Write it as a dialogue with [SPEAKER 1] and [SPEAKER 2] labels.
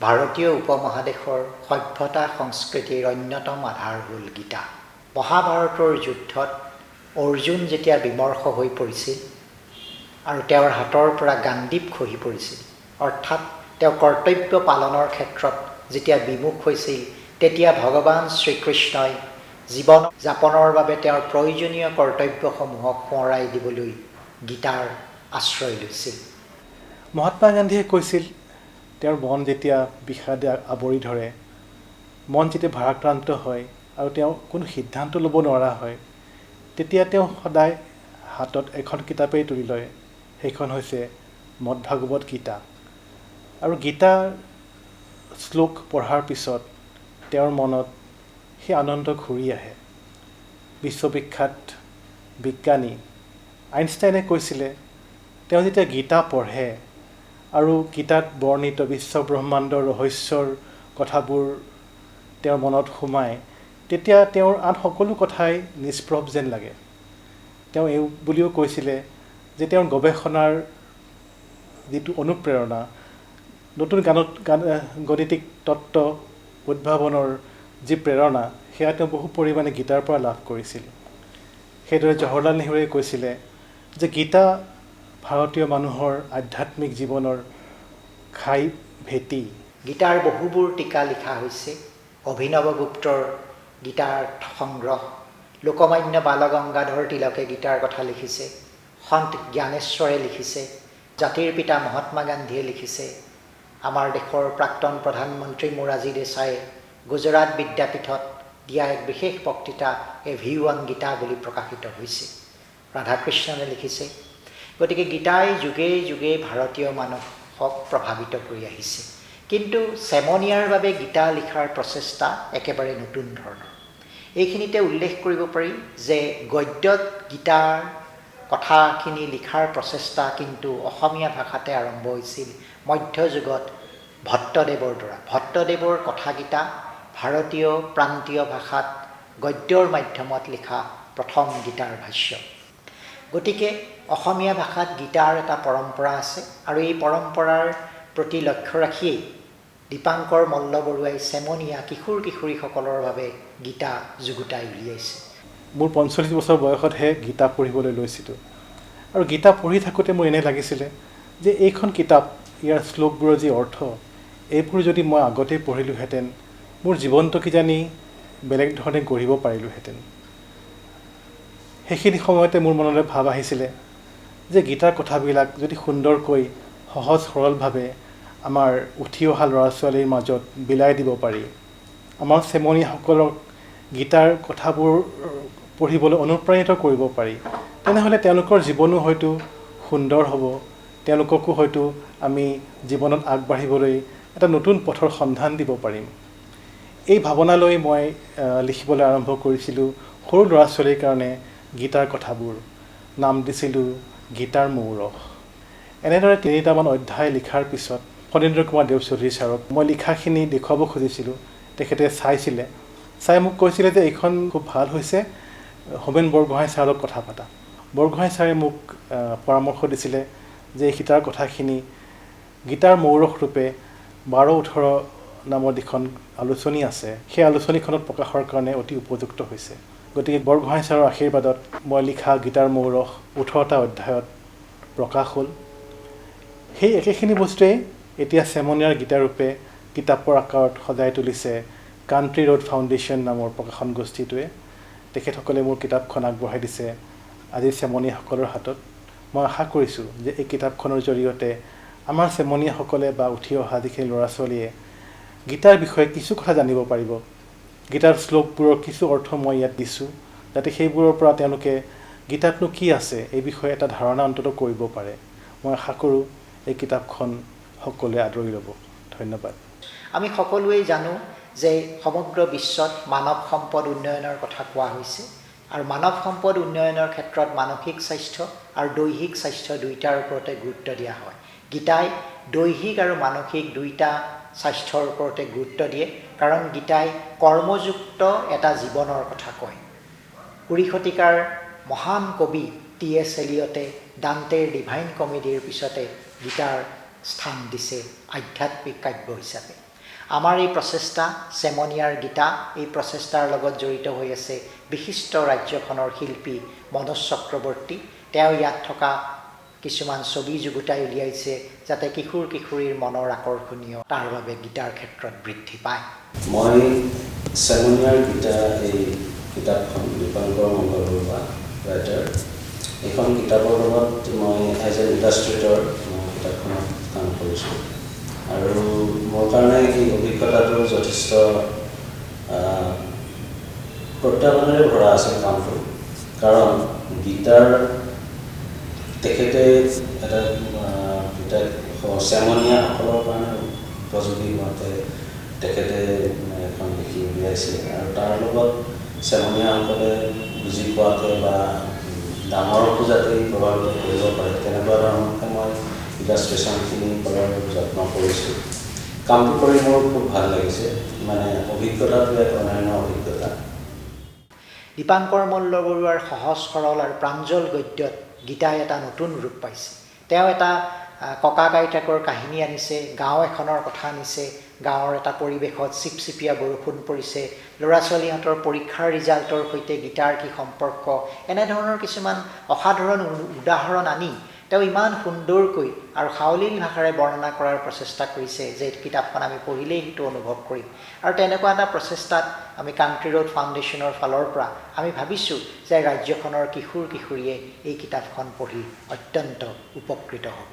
[SPEAKER 1] ভাৰতীয় উপমহাদেশৰ সভ্যতা সংস্কৃতিৰ অন্যতম আধাৰ হ'ল গীতা। মহাভাৰতৰ যুদ্ধত অৰ্জুন যেতিয়া বিমৰ্ষ হৈ পৰিছিল আৰু তেওঁৰ হাতৰ পৰা গাণ্ডীৱ খহি পৰিছিল, অৰ্থাৎ তেওঁ কৰ্তব্য পালনৰ ক্ষেত্ৰত যেতিয়া বিমুখ হৈছিল, তেতিয়া ভগৱান শ্ৰীকৃষ্ণই জীৱন যাপনৰ বাবে তেওঁৰ প্ৰয়োজনীয় কৰ্তব্যসমূহক সোঁৱৰাই দিবলৈ গীতাৰ আশ্ৰয় লৈছিল।
[SPEAKER 2] মহাত্মা গান্ধীয়ে কৈছিল, তেওঁৰ মন যেতিয়া বিষাদে আৱৰি ধৰে, মন যেতিয়া ভাৰাক্ৰান্ত হয় আৰু তেওঁ কোনো সিদ্ধান্ত ল'ব নোৱাৰা হয়, তেতিয়া তেওঁ সদায় হাতত এখন কিতাপেই তুলি লয়। সেইখন হৈছে মদভাগৱত গীতা। আৰু গীতাৰ শ্লোক পঢ়াৰ পিছত তেওঁৰ মনত সেই আনন্দ ঘূৰি আহে। বিশ্ববিখ্যাত বিজ্ঞানী আইনষ্টাইনে কৈছিলে, তেওঁ যেতিয়া গীতা পঢ়ে আৰু গীতাত বৰ্ণিত বিশ্বব্ৰহ্মাণ্ডৰ ৰহস্যৰ কথাবোৰ তেওঁৰ মনত সোমায়, তেতিয়া তেওঁৰ আন সকলো কথাই নিষ্প্ৰভ যেন লাগে। তেওঁ এই বুলিও কৈছিলে যে তেওঁৰ গৱেষণাৰ যিটো অনুপ্ৰেৰণা, নতুন গণিতিক তত্ত্ব উদ্ভাৱনৰ যি প্ৰেৰণা, সেয়া তেওঁ বহু পৰিমাণে গীতাৰ পৰা লাভ কৰিছিল। সেইদৰে জৱাহৰলাল নেহৰুৱে কৈছিলে যে গীতা ভাৰতীয় মানুহৰ আধ্যাত্মিক জীৱনৰ ঘাই ভেটি।
[SPEAKER 1] গীতাৰ বহুবোৰ টীকা লিখা হৈছে। অভিনৱ গুপ্তৰ গীতাৰ সংগ্ৰহ, লোকমান্য বালগংগাধৰ তিলকে গীতাৰ কথা লিখিছে, সন্ত জ্ঞানেশ্বৰে লিখিছে, জাতিৰ পিতা মহাত্মা গান্ধীয়ে লিখিছে, আমাৰ দেশৰ প্ৰাক্তন প্ৰধানমন্ত্ৰী মোৰাৰজী দেশায়ে গুজৰাট বিদ্যাপীঠত দিয়া এক বিশেষ বক্তৃতা এ ভিউ অন গীতা বুলি প্ৰকাশিত হৈছে। ৰাধাকৃষ্ণনে লিখিছে। গতিকে গীতাই যুগে যুগে ভাৰতীয় মানুহক প্ৰভাৱিত কৰি আহিছে। কিন্তু চেমনীয়াৰ বাবে গীতা লিখাৰ প্ৰচেষ্টা একেবাৰে নতুন ধৰণৰ। এইখিনিতে উল্লেখ কৰিব পাৰি যে গদ্যত গীতাৰ কথাখিনি লিখাৰ প্ৰচেষ্টা কিন্তু অসমীয়া ভাষাতে আৰম্ভ হৈছিল মধ্যযুগত ভট্টদেৱৰ দ্বাৰা। ভট্টদেৱৰ কথাকেইটা ভাৰতীয় প্ৰান্তীয় ভাষাত গদ্যৰ মাধ্যমত লিখা প্ৰথম গীতাৰ ভাষ্য। গতিকে অসমীয়া ভাষাত গীতাৰ এটা পৰম্পৰা আছে আৰু এই পৰম্পৰাৰ প্ৰতি লক্ষ্য ৰাখিয়েই দীপাংকৰ মল্লবৰুৱাই চেমনীয়া কিশোৰ কিশোৰীসকলৰ বাবে গীতা যুগুতাই উলিয়াইছে।
[SPEAKER 2] মোৰ 45 বছৰ বয়সতহে গীতা পঢ়িবলৈ লৈছিলোঁ। আৰু গীতা পঢ়ি থাকোঁতে মোৰ এনে লাগিছিলে যে এইখন কিতাপ, ইয়াৰ শ্লোকবোৰৰ যি অৰ্থ, এইবোৰ যদি মই আগতেই পঢ়িলোহেঁতেন, মোৰ জীৱনটো কিজানি বেলেগ ধৰণে গঢ়িব পাৰিলোহেঁতেন। সেইখিনি সময়তে মোৰ মনলৈ ভাৱ আহিছিলে যে গীতাৰ কথাবিলাক যদি সুন্দৰকৈ সহজ সৰলভাৱে আমাৰ উঠি অহা ল'ৰা ছোৱালীৰ মাজত বিলাই দিব পাৰি, আমাৰ চেমনীয়াসকলক গীতাৰ কথাবোৰ পঢ়িবলৈ অনুপ্ৰাণিত কৰিব পাৰি, তেনেহ'লে তেওঁলোকৰ জীৱনো হয়তো সুন্দৰ হ'ব, তেওঁলোককো হয়তো আমি জীৱনত আগবাঢ়িবলৈ এটা নতুন পথৰ সন্ধান দিব পাৰিম। এই ভাৱনালৈ মই লিখিবলৈ আৰম্ভ কৰিছিলোঁ সৰু ল'ৰা ছোৱালীৰ কাৰণে গীতাৰ কথাবোৰ। নাম দিছিলোঁ গীতাৰ মৌৰস। এনেদৰে 3টামান অধ্যায় লিখাৰ পিছত ফণীন্দ্ৰ কুমাৰ দেৱচৌধুৰী ছাৰক মই লিখাখিনি দেখুৱাব খুজিছিলোঁ। তেখেতে চাইছিলে, চাই মোক কৈছিলে যে এইখন খুব ভাল হৈছে, হোমেন বৰগোহাঁই ছাৰৰ লগত কথা পাতা। বৰগোহাঁই ছাৰে মোক পৰামৰ্শ দিছিলে যে এই গীতাৰ কথাখিনি গীতাৰ মৌৰস ৰূপে 12-18 নামৰ যিখন আলোচনী আছে, সেই আলোচনীখনত প্ৰকাশৰ কাৰণে অতি উপযুক্ত হৈছে। গতিকে বৰগোহাঁই ছাৰৰ আশীৰ্বাদত মই লিখা গীতাৰ মৌৰস 18টা অধ্যায়ত প্ৰকাশ হ'ল। সেই একেখিনি বস্তুৱেই এতিয়া চেমনীয়াৰ গীতাৰূপে কিতাপৰ আকাৰত সজাই তুলিছে কাণ্ট্ৰি ৰোড ফাউণ্ডেশ্যন নামৰ প্ৰকাশন গোষ্ঠীটোৱে। তেখেতসকলে মোৰ কিতাপখন আগবঢ়াই দিছে আজি চেমনীয়াসকলৰ হাতত। মই আশা কৰিছোঁ যে এই কিতাপখনৰ জৰিয়তে আমাৰ চেমনীয়াসকলে বা উঠি অহা যিখিনি ল'ৰা ছোৱালীয়ে গীতাৰ বিষয়ে কিছু কথা জানিব পাৰিব। গীতাৰ শ্লোকবোৰৰ কিছু অৰ্থ মই ইয়াত দিছোঁ, যাতে সেইবোৰৰ পৰা তেওঁলোকে গীতাতনো কি আছে এই বিষয়ে এটা ধাৰণা অন্তত কৰিব পাৰে। মই আশা কৰোঁ এই কিতাপখন সকলোৱে আদৰি ল'ব। ধন্যবাদ।
[SPEAKER 1] আমি সকলোৱেই জানো যে সমগ্ৰ বিশ্বত মানৱ সম্পদ উন্নয়নৰ কথা কোৱা হৈছে আৰু মানৱ সম্পদ উন্নয়নৰ ক্ষেত্ৰত মানসিক স্বাস্থ্য আৰু দৈহিক স্বাস্থ্য দুয়োটাৰ ওপৰতে গুৰুত্ব দিয়া হয়। গীতাই দৈহিক আৰু মানসিক দুয়োটা স্বাস্থ্যৰ ওপৰতে গুৰুত্ব দিয়ে, কাৰণ গীতাই কৰ্মযুক্ত এটা জীৱনৰ কথা কয়। 20 শতিকাৰ মহান কবি T.S. এলিয়টে ডান্টেৰ ডিভাইন কমেডিৰ পিছতে গীতাৰ স্থান দিছে আধ্যাত্মিক কাব্য হিচাপে। আমাৰ এই প্ৰচেষ্টা চেমনীয়াৰ গীতা এই প্ৰচেষ্টাৰ লগত জড়িত হৈ আছে বিশিষ্ট ৰাজ্যখনৰ শিল্পী মনোজ চক্ৰৱৰ্তী। তেওঁ ইয়াত থকা কিছুমান ছবি যুগুতাই উলিয়াইছে যাতে কিশোৰ কিশোৰীৰ মনৰ আকৰ্ষণীয় তাৰ বাবে গীতাৰ ক্ষেত্ৰত বৃদ্ধি পায়।
[SPEAKER 3] মই চেমনীয়াৰ গীতা এই কিতাপখন দীপাংকৰ মল্লবৰুৱা ৰাইটাৰ এইখন কিতাপৰ লগত মই এজ এ ইলাষ্ট্ৰেটৰ কিতাপখনত কাম কৰিছোঁ আৰু মোৰ কাৰণে এই অভিজ্ঞতাটো যথেষ্ট প্ৰত্যাহ্বানেৰে ভৰা আছিল কামটো। কাৰণ গীতাৰ তেখেতে এটা চেমনীয়াসকলৰ কাৰণে উপযোগী হোৱাতে তেখেতে এখন লিখি উলিয়াইছে আৰু তাৰ লগত চেমনীয়াসকলে বুজি পোৱাকৈ বা ডাঙৰকো যাতে প্ৰভাৱিত কৰিব পাৰে তেনেকুৱা ধৰণে মই ইলাষ্ট্ৰেশ্যনখিনি কৰাৰ যত্ন কৰিছোঁ। কামটো কৰি মোৰ খুব ভাল লাগিছে, মানে অভিজ্ঞতাটো এক অন্যান্য অভিজ্ঞতা।
[SPEAKER 1] দীপাংকৰ মল্লবৰুৱাৰ সহজ সৰল আৰু প্ৰাঞ্জল গদ্যত গীতাই এটা নতুন ৰূপ পাইছে। তেওঁ এটা ককা আইতাকৰ কাহিনী আনিছে, গাঁও এখনৰ কথা আনিছে, গাঁৱৰ এটা পৰিৱেশত চিপচিপীয়া বৰষুণ পৰিছে, ল'ৰা ছোৱালীহঁতৰ পৰীক্ষাৰ ৰিজাল্টৰ সৈতে গীতাৰ কি সম্পৰ্ক, এনেধৰণৰ কিছুমান অসাধাৰণ উদাহৰণ আনি তেওঁ ইমান সুন্দৰকৈ আৰু সাৱলীল ভাষাৰে বৰ্ণনা কৰাৰ প্ৰচেষ্টা কৰিছে যে কিতাপখন আমি পঢ়িলেই সেইটো অনুভৱ কৰিম। আৰু তেনেকুৱা এটা প্ৰচেষ্টাত আমি কাণ্ট্ৰি ৰোড ফাউণ্ডেশ্যনৰ ফালৰ পৰা আমি ভাবিছোঁ যে ৰাজ্যখনৰ কিশোৰ কিশোৰীয়ে এই কিতাপখন পঢ়ি অত্যন্ত উপকৃত হ'ব।